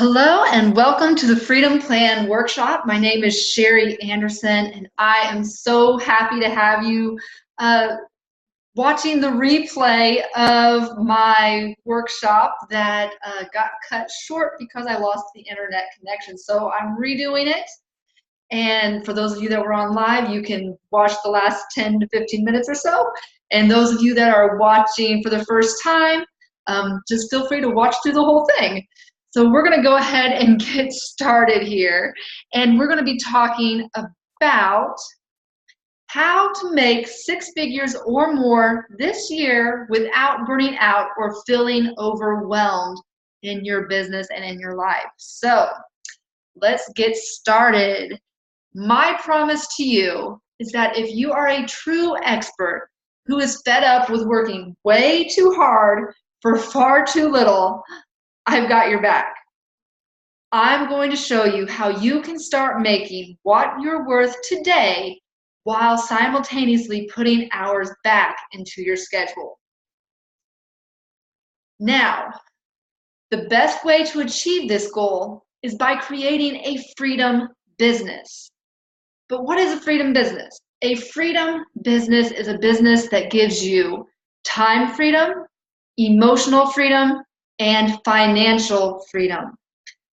Hello and welcome to the Freedom Plan Workshop. My name is Sherry Anderson and I am so happy to have you watching the replay of my workshop that got cut short because I lost the internet connection. So I'm redoing it. And for those of you that were on live, you can watch the last 10 to 15 minutes or so. And those of you that are watching for the first time, just feel free to watch through the whole thing. So we're going to go ahead and get started here. And we're going to be talking about how to make six figures or more this year without burning out or feeling overwhelmed in your business and in your life. So let's get started. My promise to you is that if you are a true expert who is fed up with working way too hard for far too little, I've got your back. I'm going to show you how you can start making what you're worth today while simultaneously putting hours back into your schedule. Now, the best way to achieve this goal is by creating a freedom business. But what is a freedom business? A freedom business is a business that gives you time freedom, emotional freedom, and financial freedom.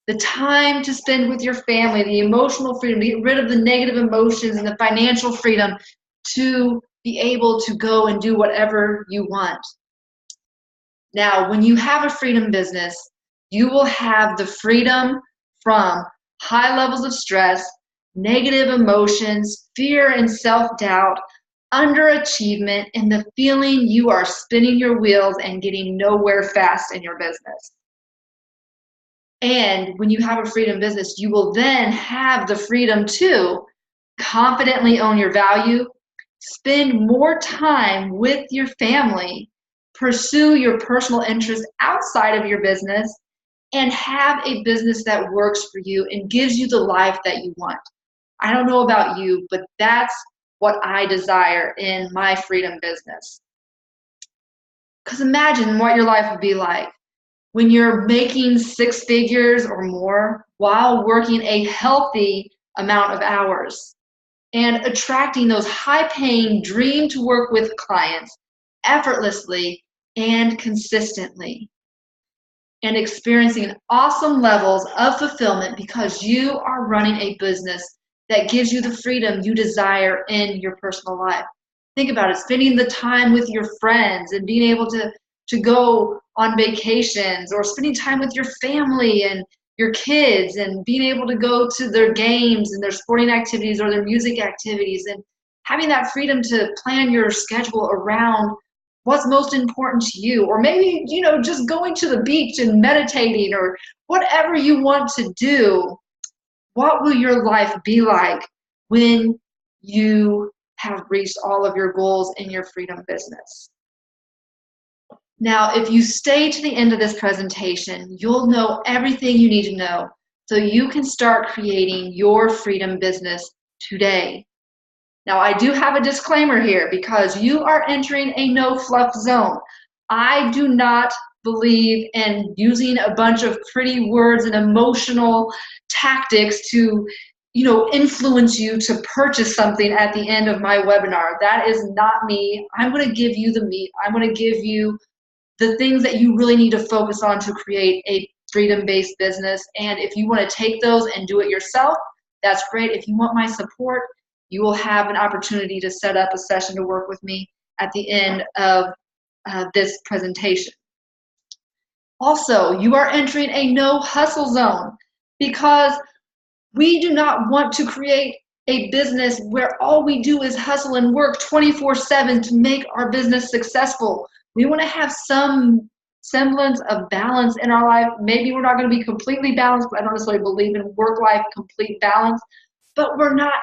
The time to spend with your family, the emotional freedom, get rid of the negative emotions, and the financial freedom to be able to go and do whatever you want. Now, when you have a freedom business, you will have the freedom from high levels of stress, negative emotions, fear and self-doubt, underachievement, and the feeling you are spinning your wheels and getting nowhere fast in your business. And when you have a freedom business, you will then have the freedom to confidently own your value, spend more time with your family, pursue your personal interests outside of your business, and have a business that works for you and gives you the life that you want. I don't know about you, but that's what I desire in my freedom business. Because imagine what your life would be like when you're making six figures or more while working a healthy amount of hours and attracting those high-paying dream to work with clients effortlessly and consistently, and experiencing awesome levels of fulfillment because you are running a business that gives you the freedom you desire in your personal life. Think about it, spending the time with your friends and being able to go on vacations, or spending time with your family and your kids and being able to go to their games and their sporting activities or their music activities, and having that freedom to plan your schedule around what's most important to you. Or maybe, just going to the beach and meditating, or whatever you want to do. What will your life be like when you have reached all of your goals in your freedom business? Now, if you stay to the end of this presentation, you'll know everything you need to know so you can start creating your freedom business today. Now, I do have a disclaimer here because you are entering a no fluff zone. I do not believe in using a bunch of pretty words and emotional tactics to influence you to purchase something at the end of my webinar. That is not me. I'm going to give you the meat. I'm going to give you the things that you really need to focus on to create a freedom-based business. And if you want to take those and do it yourself, that's great. If you want my support, you will have an opportunity to set up a session to work with me at the end of this presentation. Also, you are entering a no hustle zone because we do not want to create a business where all we do is hustle and work 24/7 to make our business successful. We want to have some semblance of balance in our life. Maybe we're not going to be completely balanced. I don't necessarily believe in work-life complete balance, but we're not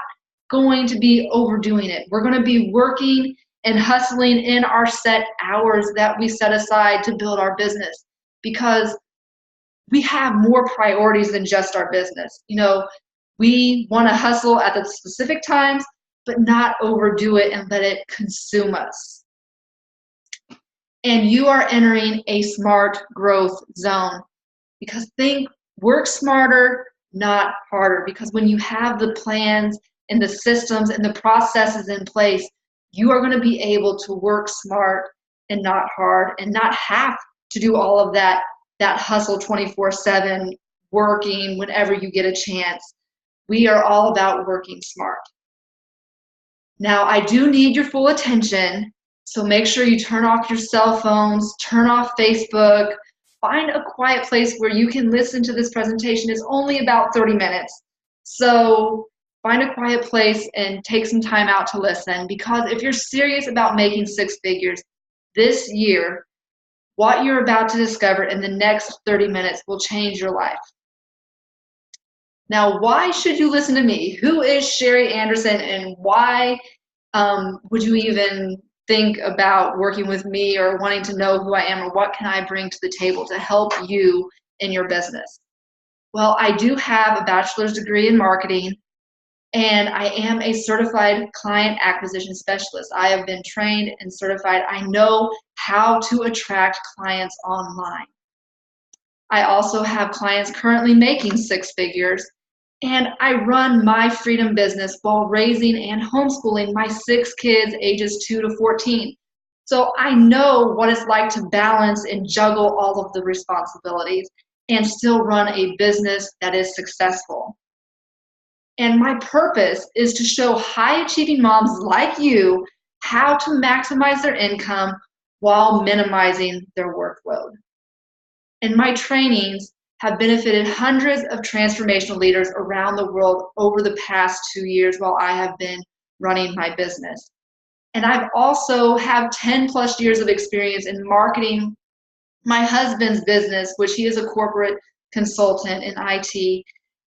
going to be overdoing it. We're going to be working and hustling in our set hours that we set aside to build our business, because we have more priorities than just our business. We want to hustle at the specific times, but not overdo it and let it consume us. And you are entering a smart growth zone, because think Work smarter, not harder, because when you have the plans and the systems and the processes in place, you are going to be able to work smart and not hard and not have to do all of that hustle 24/7, working whenever you get a chance. We are all about working smart. Now, I do need your full attention, so make sure you turn off your cell phones, turn off Facebook, find a quiet place where you can listen to this presentation. It's only about 30 minutes. So find a quiet place and take some time out to listen, because if you're serious about making six figures this year, what you're about to discover in the next 30 minutes will change your life. Now, why should you listen to me? Who is Sherry Anderson, and why would you even think about working with me or wanting to know who I am or what can I bring to the table to help you in your business? Well, I do have a bachelor's degree in marketing, and I am a certified client acquisition specialist. I have been trained and certified. I know how to attract clients online. I also have clients currently making six figures, and I run my freedom business while raising and homeschooling my 6 kids ages 2 to 14. So I know what it's like to balance and juggle all of the responsibilities and still run a business that is successful. And my purpose is to show high achieving moms like you how to maximize their income while minimizing their workload. And my trainings have benefited hundreds of transformational leaders around the world over the past 2 years while I have been running my business. And I've also have 10 plus years of experience in marketing my husband's business, which he is a corporate consultant in IT,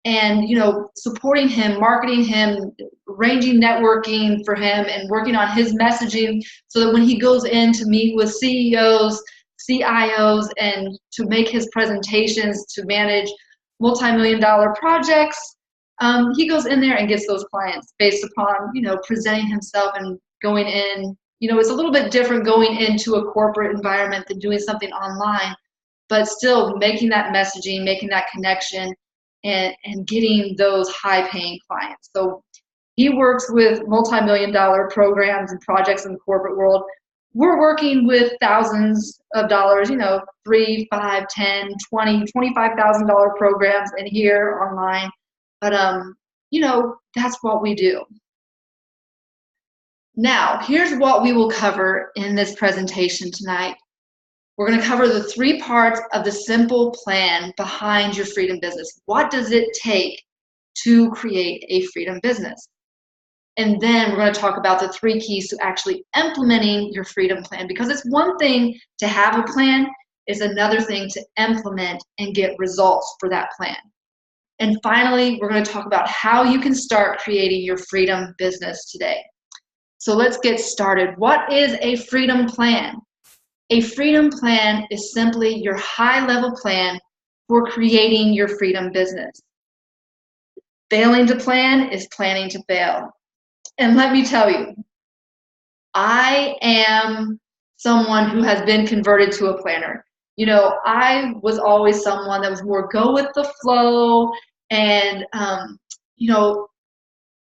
and supporting him, marketing him, arranging networking for him, and working on his messaging so that when he goes in to meet with CEOs, CIOs, and to make his presentations to manage multi-million-dollar projects, he goes in there and gets those clients based upon presenting himself and going in. It's a little bit different going into a corporate environment than doing something online, but still making that messaging, making that connection, and getting those high-paying clients. So he works with multi-million-dollar programs and projects in the corporate world. We're working with thousands of dollars, $3, $5, $10, $20, $25,000 programs in here online. But that's what we do. Now, here's what we will cover in this presentation tonight. We're going to cover the 3 parts of the simple plan behind your freedom business. What does it take to create a freedom business? And then we're going to talk about the 3 keys to actually implementing your freedom plan, because it's one thing to have a plan, it's another thing to implement and get results for that plan. And finally, we're going to talk about how you can start creating your freedom business today. So let's get started. What is a freedom plan? A freedom plan is simply your high-level plan for creating your freedom business. Failing to plan is planning to fail. And let me tell you, I am someone who has been converted to a planner. I was always someone that was more go with the flow and,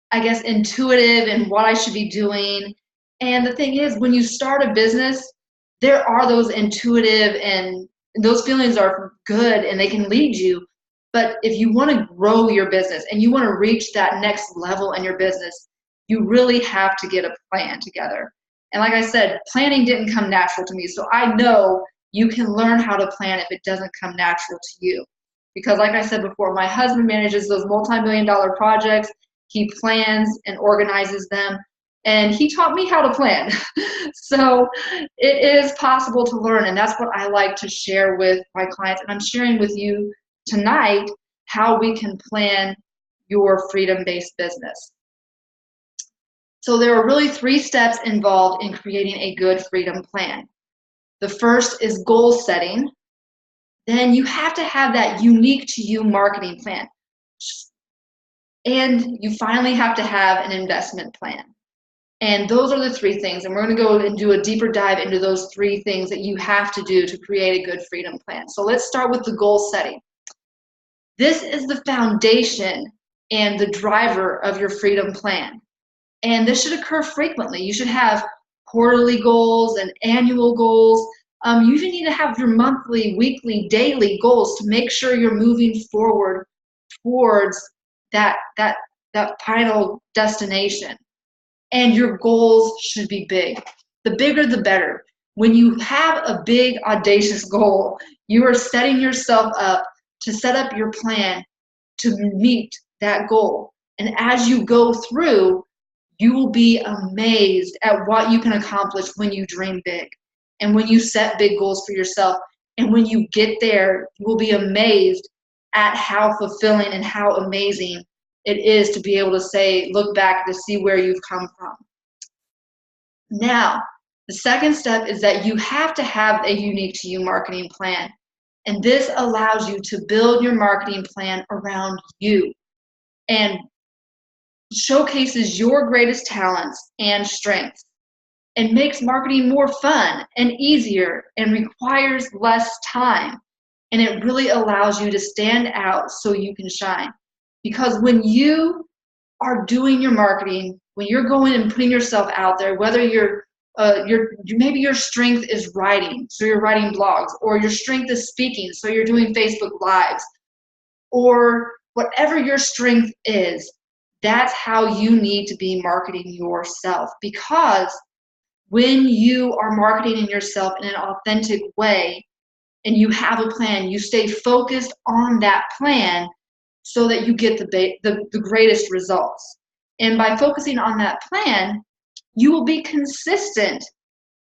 I guess intuitive in what I should be doing. And the thing is, when you start a business, there are those intuitive, and those feelings are good and they can lead you. But if you want to grow your business and you want to reach that next level in your business, you really have to get a plan together. And like I said, planning didn't come natural to me. So I know you can learn how to plan if it doesn't come natural to you. Because like I said before, my husband manages those multi-million-dollar projects. He plans and organizes them. And he taught me how to plan. So it is possible to learn. And that's what I like to share with my clients. And I'm sharing with you tonight how we can plan your freedom-based business. So there are really 3 steps involved in creating a good freedom plan. The first is goal setting. Then you have to have that unique to you marketing plan. And you finally have to have an investment plan. And those are the 3 things. And we're going to go and do a deeper dive into those 3 things that you have to do to create a good freedom plan. So let's start with the goal setting. This is the foundation and the driver of your freedom plan. And this should occur frequently. You should have quarterly goals and annual goals. You even need to have your monthly, weekly, daily goals to make sure you're moving forward towards that final destination. And your goals should be big. The bigger, the better. When you have a big, audacious goal, you are setting yourself up to set up your plan to meet that goal. And as you go through, you will be amazed at what you can accomplish when you dream big and when you set big goals for yourself. And when you get there, you will be amazed at how fulfilling and how amazing it is to be able to say, look back to see where you've come from. Now, the second step is that you have to have a unique to you marketing plan. And this allows you to build your marketing plan around you and showcases your greatest talents and strengths and makes marketing more fun and easier and requires less time. And it really allows you to stand out so you can shine. Because when you are doing your marketing, when you're going and putting yourself out there, whether maybe your strength is writing, so you're writing blogs, or your strength is speaking, so you're doing Facebook Lives, or whatever your strength is, that's how you need to be marketing yourself. Because when you are marketing yourself in an authentic way and you have a plan, you stay focused on that plan so that you get the greatest results. And by focusing on that plan, you will be consistent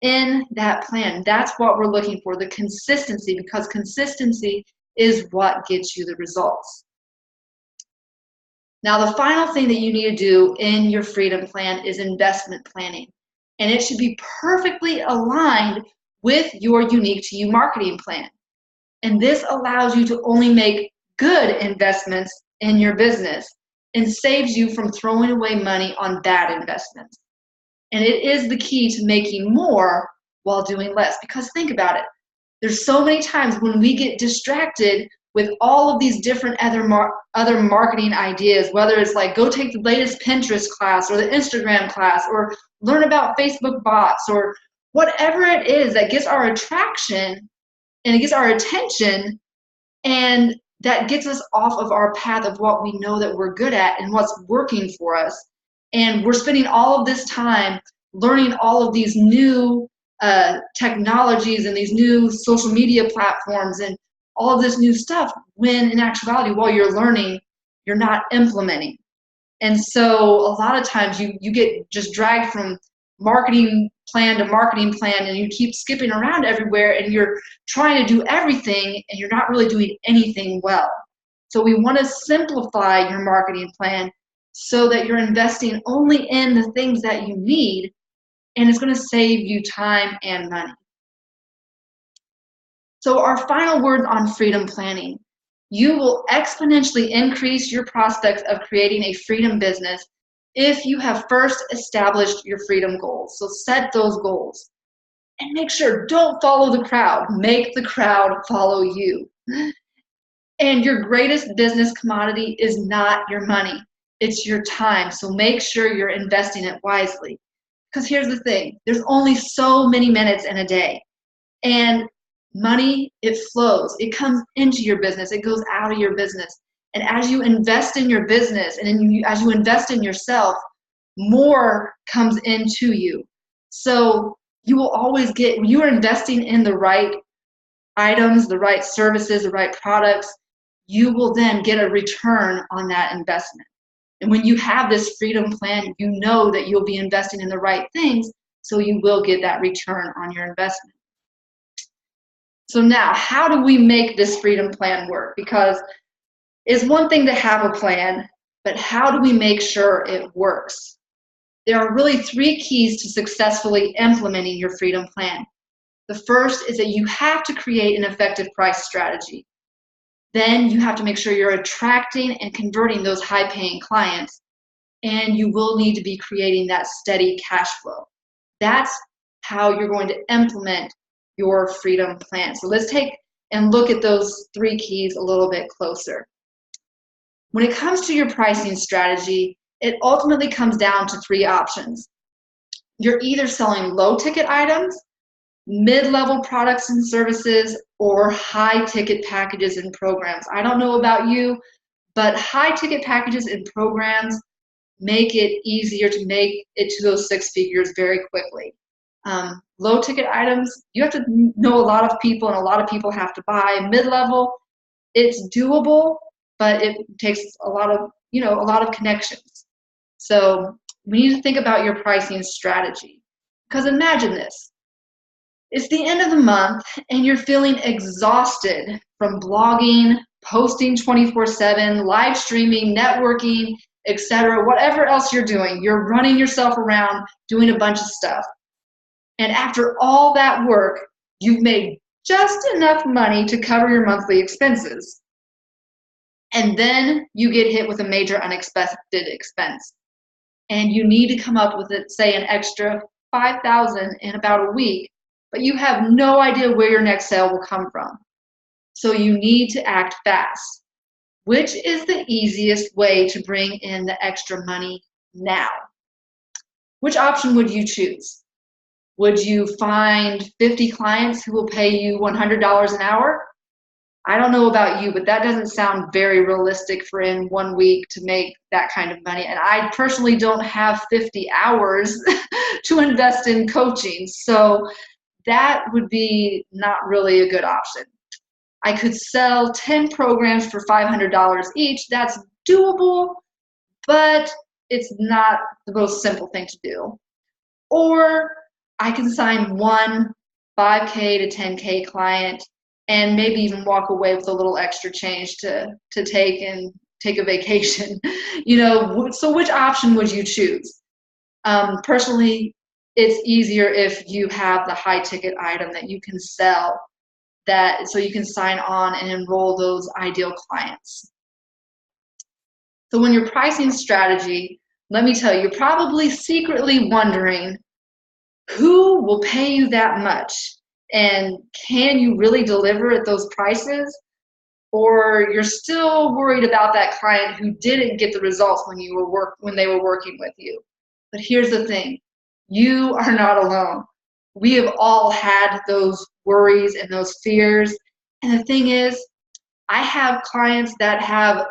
in that plan. That's what we're looking for, the consistency, because consistency is what gets you the results. Now, the final thing that you need to do in your freedom plan is investment planning. And it should be perfectly aligned with your unique to you marketing plan. And this allows you to only make good investments in your business and saves you from throwing away money on bad investments. And it is the key to making more while doing less. Because think about it. There's so many times when we get distracted with all of these different other marketing ideas, whether it's like go take the latest Pinterest class or the Instagram class or learn about Facebook bots or whatever it is that gets our attraction and it gets our attention, and that gets us off of our path of what we know that we're good at and what's working for us. And we're spending all of this time learning all of these new technologies and these new social media platforms and all of this new stuff, when in actuality, while you're learning, you're not implementing. And so a lot of times you get just dragged from marketing plan to marketing plan, and you keep skipping around everywhere, and you're trying to do everything, and you're not really doing anything well. So we want to simplify your marketing plan so that you're investing only in the things that you need, and it's going to save you time and money. So our final word on freedom planning: you will exponentially increase your prospects of creating a freedom business if you have first established your freedom goals. So set those goals and make sure, don't follow the crowd, make the crowd follow you. And your greatest business commodity is not your money, it's your time. So make sure you're investing it wisely. Because here's the thing, there's only so many minutes in a day. And money, it flows. It comes into your business. It goes out of your business. And as you invest in your business and as you invest in yourself, more comes into you. So you will always get, when you are investing in the right items, the right services, the right products, you will then get a return on that investment. And when you have this freedom plan, you know that you'll be investing in the right things, so you will get that return on your investment. So now, how do we make this freedom plan work? Because it's one thing to have a plan, but how do we make sure it works? There are really 3 keys to successfully implementing your freedom plan. The first is that you have to create an effective price strategy. Then you have to make sure you're attracting and converting those high-paying clients, and you will need to be creating that steady cash flow. That's how you're going to implement your freedom plan. So let's take and look at those 3 keys a little bit closer. When it comes to your pricing strategy, it ultimately comes down to three options. You're either selling low ticket items, mid-level products and services, or high ticket packages and programs. I don't know about you, but high ticket packages and programs make it easier to make it to those six figures very quickly. Low ticket items, you have to know a lot of people, and a lot of people have to buy. Mid-level, it's doable, but it takes a lot of connections. So we need to think about your pricing strategy. Because imagine this. It's the end of the month and you're feeling exhausted from blogging, posting 24/7, live streaming, networking, etc. Whatever else you're doing, you're running yourself around doing a bunch of stuff. And after all that work, you've made just enough money to cover your monthly expenses. And then you get hit with a major unexpected expense. And you need to come up with, say, an extra $5,000 in about a week, but you have no idea where your next sale will come from. So you need to act fast. Which is the easiest way to bring in the extra money now? Which option would you choose? Would you find 50 clients who will pay you $100 an hour? I don't know about you, but that doesn't sound very realistic for in 1 week to make that kind of money. And I personally don't have 50 hours to invest in coaching. So that would be not really a good option. I could sell 10 programs for $500 each. That's doable, but it's not the most simple thing to do. Or I can sign one 5K to 10K client and maybe even walk away with a little extra change to take a vacation. So which option would you choose? Personally, it's easier if you have the high ticket item that you can sell, so you can sign on and enroll those ideal clients. So when your pricing strategy, let me tell you, you're probably secretly wondering who will pay you that much, and can you really deliver at those prices? Or you're still worried about that client who didn't get the results when they were working with you. But here's the thing, you are not alone. We have all had those worries and those fears. And the thing is, I have clients that have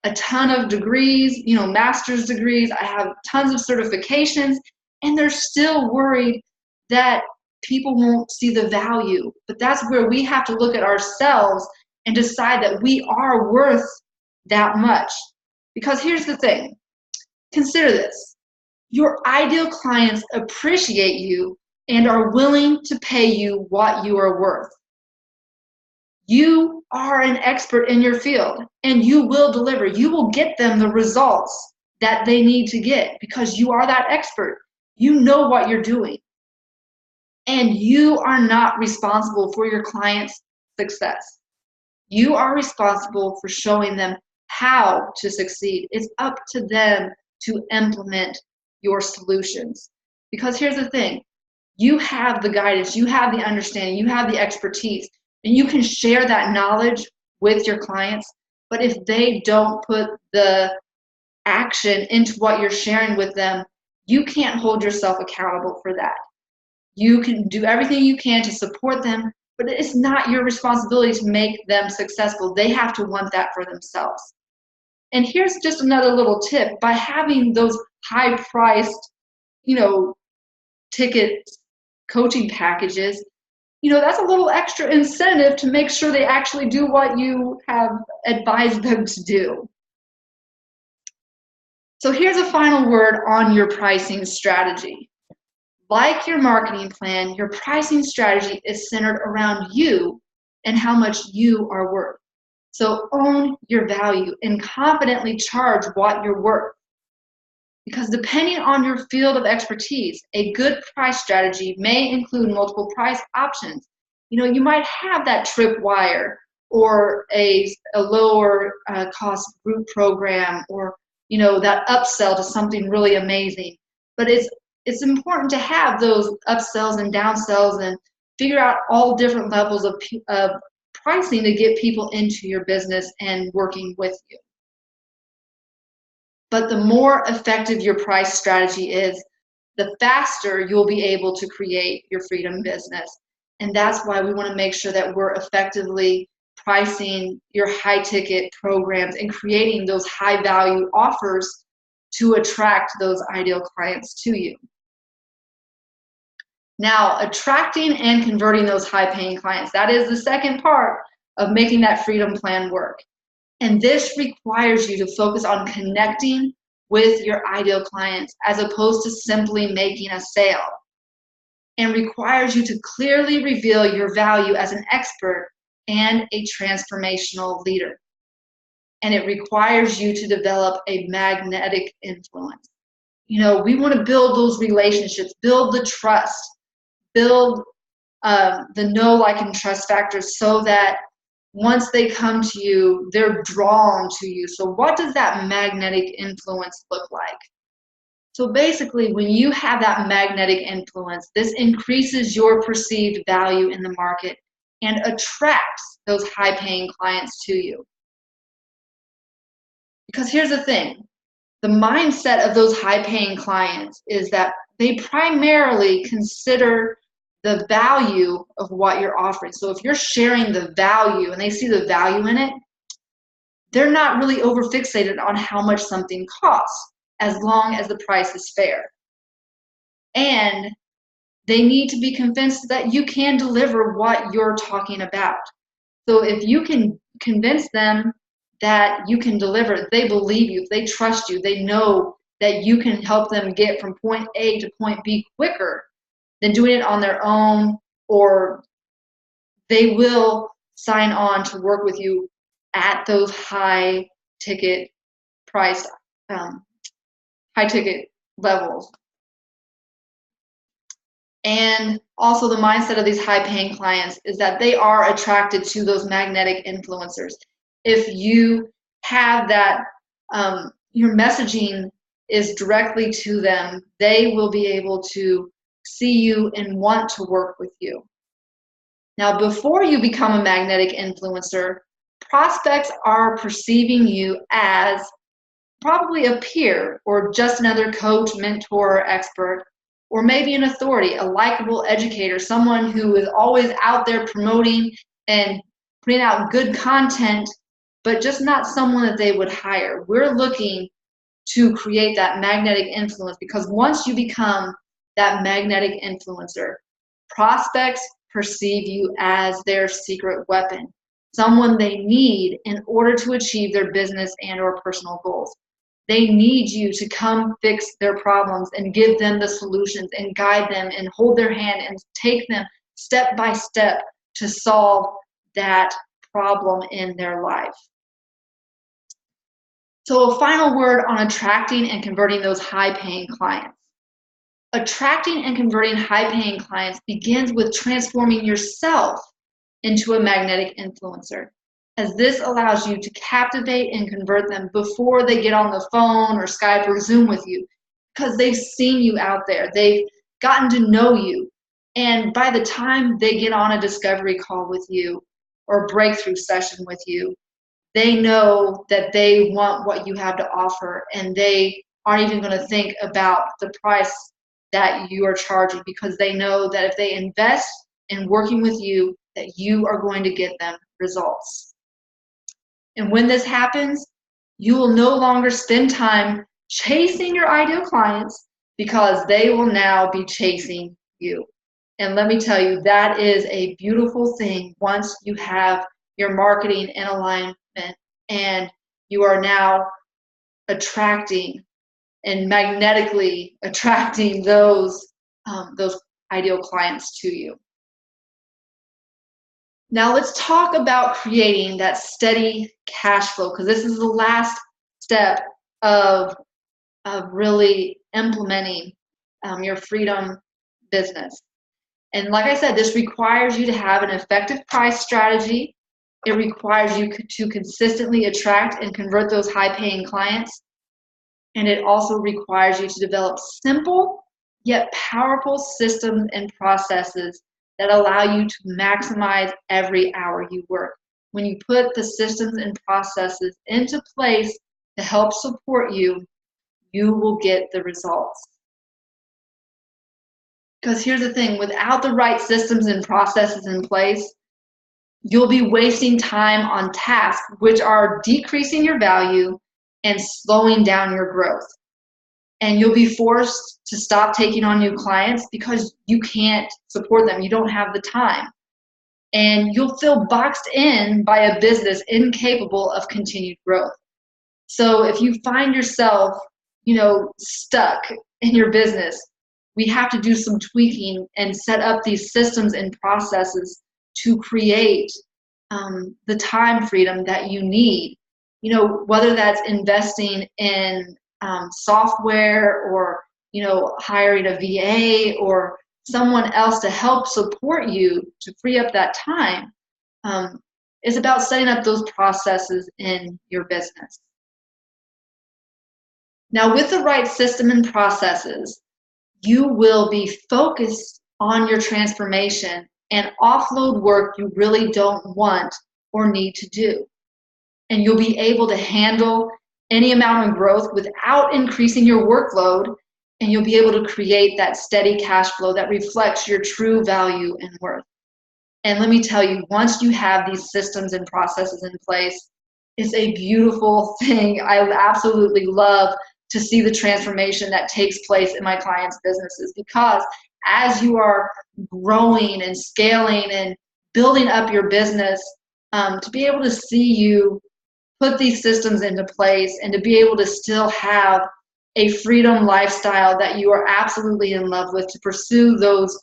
a ton of degrees, master's degrees. I have tons of certifications, and they're still worried that people won't see the value. But that's where we have to look at ourselves and decide that we are worth that much. Because here's the thing, consider this. Your ideal clients appreciate you and are willing to pay you what you are worth. You are an expert in your field, and you will deliver. You will get them the results that they need to get because you are that expert. You know what you're doing. And you are not responsible for your client's success. You are responsible for showing them how to succeed. It's up to them to implement your solutions. Because here's the thing, you have the guidance, you have the understanding, you have the expertise, and you can share that knowledge with your clients. But if they don't put the action into what you're sharing with them, you can't hold yourself accountable for that. You can do everything you can to support them, but it's not your responsibility to make them successful. They have to want that for themselves. And here's just another little tip. By having those high-priced, ticket coaching packages, that's a little extra incentive to make sure they actually do what you have advised them to do. So here's a final word on your pricing strategy. Like your marketing plan, your pricing strategy is centered around you and how much you are worth. So own your value and confidently charge what you're worth. Because depending on your field of expertise, a good price strategy may include multiple price options. You might have that tripwire or a lower cost group program, or that upsell to something really amazing. But it's important to have those upsells and downsells and figure out all different levels of pricing to get people into your business and working with you. But the more effective your price strategy is, the faster you'll be able to create your freedom business. And that's why we want to make sure that we're effectively pricing your high ticket programs and creating those high value offers to attract those ideal clients to you. Now, attracting and converting those high paying clients, that is the second part of making that freedom plan work. And this requires you to focus on connecting with your ideal clients as opposed to simply making a sale, and requires you to clearly reveal your value as an expert and a transformational leader. And it requires you to develop a magnetic influence. You know, we want to build those relationships, build the trust, build the know, like, and trust factors so that once they come to you, they're drawn to you. So what does that magnetic influence look like? So basically, when you have that magnetic influence, this increases your perceived value in the market and attracts those high-paying clients to you. Because here's the thing, the mindset of those high-paying clients is that they primarily consider the value of what you're offering. So if you're sharing the value and they see the value in it, they're not really over fixated on how much something costs, as long as the price is fair. And they need to be convinced that you can deliver what you're talking about. So if you can convince them that you can deliver, they believe you, they trust you, they know that you can help them get from point A to point B quicker than doing it on their own, or they will sign on to work with you at those high ticket price, high ticket levels. And also the mindset of these high paying clients is that they are attracted to those magnetic influencers. If you have that, your messaging is directly to them, they will be able to see you and want to work with you. Now, before you become a magnetic influencer, prospects are perceiving you as probably a peer or just another coach, mentor, or expert, or maybe an authority, a likable educator, someone who is always out there promoting and putting out good content, but just not someone that they would hire. We're looking to create that magnetic influence, because once you become that magnetic influencer, prospects perceive you as their secret weapon, someone they need in order to achieve their business and or personal goals. They need you to come fix their problems and give them the solutions and guide them and hold their hand and take them step by step to solve that problem in their life. So a final word on attracting and converting those high-paying clients. Attracting and converting high-paying clients begins with transforming yourself into a magnetic influencer, as this allows you to captivate and convert them before they get on the phone or Skype or Zoom with you, because they've seen you out there, they've gotten to know you, and by the time they get on a discovery call with you or breakthrough session with you, they know that they want what you have to offer, and they aren't even going to think about the price that you are charging, because they know that if they invest in working with you, that you are going to get them results. And when this happens, you will no longer spend time chasing your ideal clients, because they will now be chasing you. And let me tell you, that is a beautiful thing once you have your marketing in alignment and you are now attracting and magnetically attracting those ideal clients to you. Now let's talk about creating that steady cash flow, because this is the last step of really implementing your freedom business. And like I said, this requires you to have an effective price strategy. It requires you to consistently attract and convert those high-paying clients. And it also requires you to develop simple yet powerful systems and processes that allow you to maximize every hour you work. When you put the systems and processes into place to help support you, you will get the results. Because here's the thing, without the right systems and processes in place, you'll be wasting time on tasks which are decreasing your value and slowing down your growth. And you'll be forced to stop taking on new clients because you can't support them. You don't have the time. And you'll feel boxed in by a business incapable of continued growth. So if you find yourself, stuck in your business, we have to do some tweaking and set up these systems and processes to create the time freedom that you need. Whether that's investing in software or, hiring a VA or someone else to help support you to free up that time, is about setting up those processes in your business. Now, with the right system and processes, you will be focused on your transformation and offload work you really don't want or need to do. And you'll be able to handle any amount of growth without increasing your workload, and you'll be able to create that steady cash flow that reflects your true value and worth. And let me tell you, once you have these systems and processes in place, it's a beautiful thing. I absolutely love to see the transformation that takes place in my clients' businesses, because as you are growing and scaling and building up your business, to be able to see you put these systems into place and to be able to still have a freedom lifestyle that you are absolutely in love with, to pursue those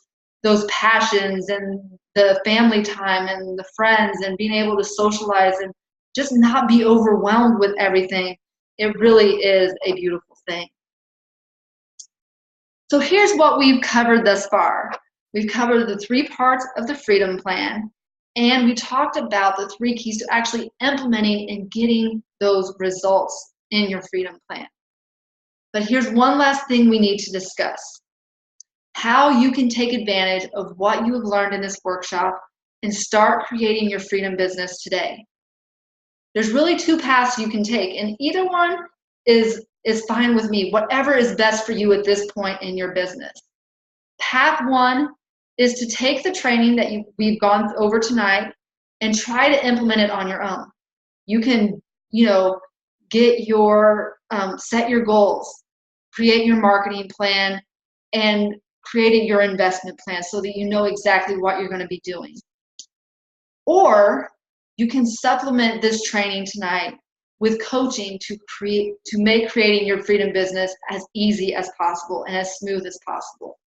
passions and the family time and the friends and being able to socialize and just not be overwhelmed with everything. It really is a beautiful thing. So here's what we've covered thus far. We've covered the 3 parts of the Freedom Plan, and we talked about the 3 keys to actually implementing and getting those results in your Freedom Plan. But here's one last thing we need to discuss: how you can take advantage of what you have learned in this workshop and start creating your freedom business today. There's really 2 paths you can take, and either one is fine with me, whatever is best for you at this point in your business. Path 1 is to take the training that we've gone over tonight and try to implement it on your own. You can, get your, set your goals, create your marketing plan, and create your investment plan so that you know exactly what you're going to be doing. Or you can supplement this training tonight with coaching to make creating your freedom business as easy as possible and as smooth as possible.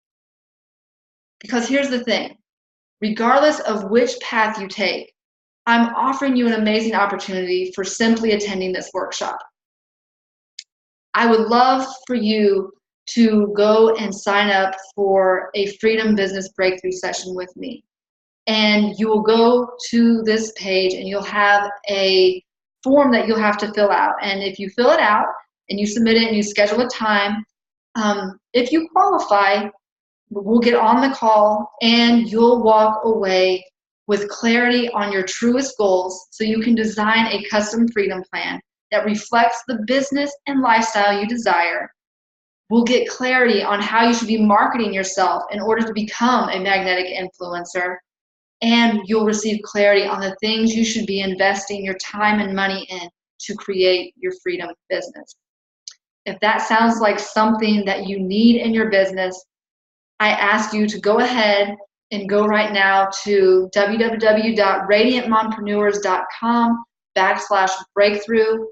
Because here's the thing, regardless of which path you take, I'm offering you an amazing opportunity for simply attending this workshop. I would love for you to go and sign up for a freedom business breakthrough session with me. And you will go to this page and you'll have a form that you'll have to fill out. And if you fill it out and you submit it and you schedule a time, if you qualify, we'll get on the call and you'll walk away with clarity on your truest goals so you can design a custom freedom plan that reflects the business and lifestyle you desire. We'll get clarity on how you should be marketing yourself in order to become a magnetic influencer. And you'll receive clarity on the things you should be investing your time and money in to create your freedom business. If that sounds like something that you need in your business, I ask you to go ahead and go right now to www.radiantmompreneurs.com/breakthrough.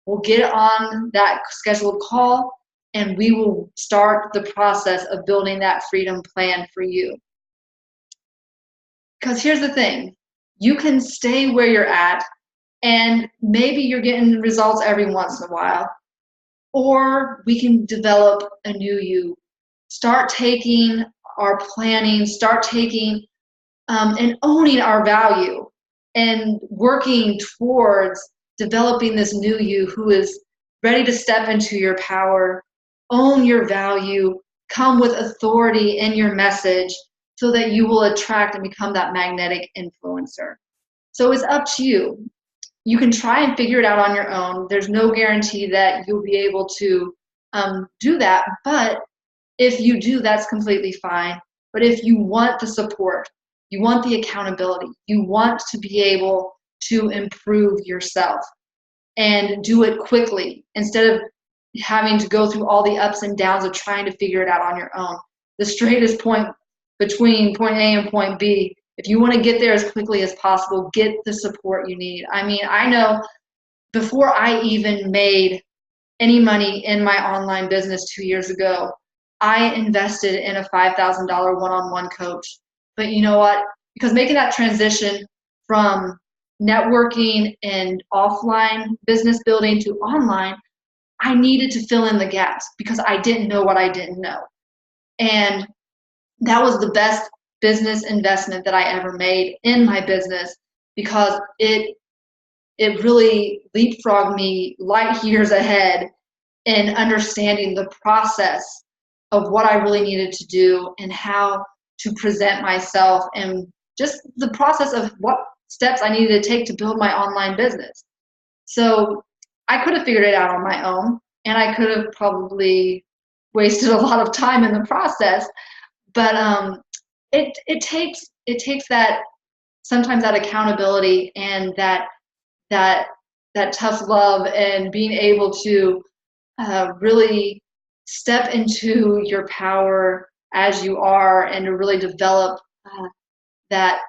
We'll get on that scheduled call and we will start the process of building that freedom plan for you. Because here's the thing, you can stay where you're at and maybe you're getting results every once in a while, or we can develop a new you. Start taking our planning, start taking and owning our value and working towards developing this new you who is ready to step into your power, own your value, come with authority in your message, so that you will attract and become that magnetic influencer. So it's up to you. You can try and figure it out on your own. There's no guarantee that you'll be able to do that. But if you do, that's completely fine. But if you want the support, you want the accountability, you want to be able to improve yourself and do it quickly instead of having to go through all the ups and downs of trying to figure it out on your own. The straightest point between point A and point B, if you want to get there as quickly as possible, get the support you need. I mean, I know before I even made any money in my online business 2 years ago, I invested in a $5,000 one-on-one coach. But you know what? Because making that transition from networking and offline business building to online, I needed to fill in the gaps because I didn't know what I didn't know. And that was the best business investment that I ever made in my business because it really leapfrogged me light years ahead in understanding the process of what I really needed to do and how to present myself and just the process of what steps I needed to take to build my online business. So I could have figured it out on my own, and I could have probably wasted a lot of time in the process. But it takes that sometimes that accountability and that tough love and being able to really step into your power as you are and to really develop that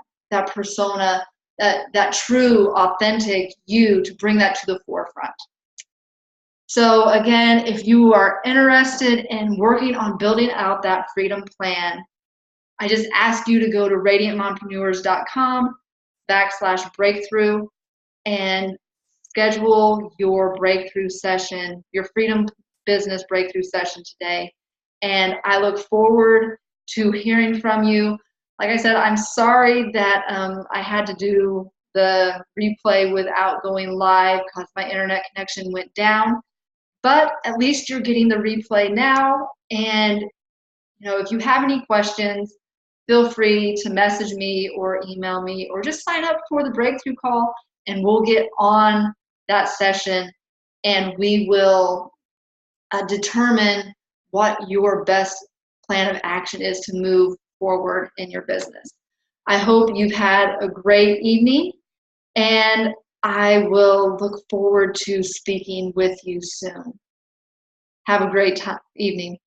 persona, that true, authentic you, to bring that to the forefront. So again, if you are interested in working on building out that freedom plan, I just ask you to go to radiantmompreneurs.com/breakthrough and schedule your breakthrough session, your freedom business breakthrough session today. And I look forward to hearing from you. Like I said, I'm sorry that I had to do the replay without going live because my internet connection went down. But at least you're getting the replay now. And if you have any questions, feel free to message me or email me or just sign up for the breakthrough call and we'll get on that session and we will determine what your best plan of action is to move forward in your business. I hope you've had a great evening and I will look forward to speaking with you soon. Have a great evening.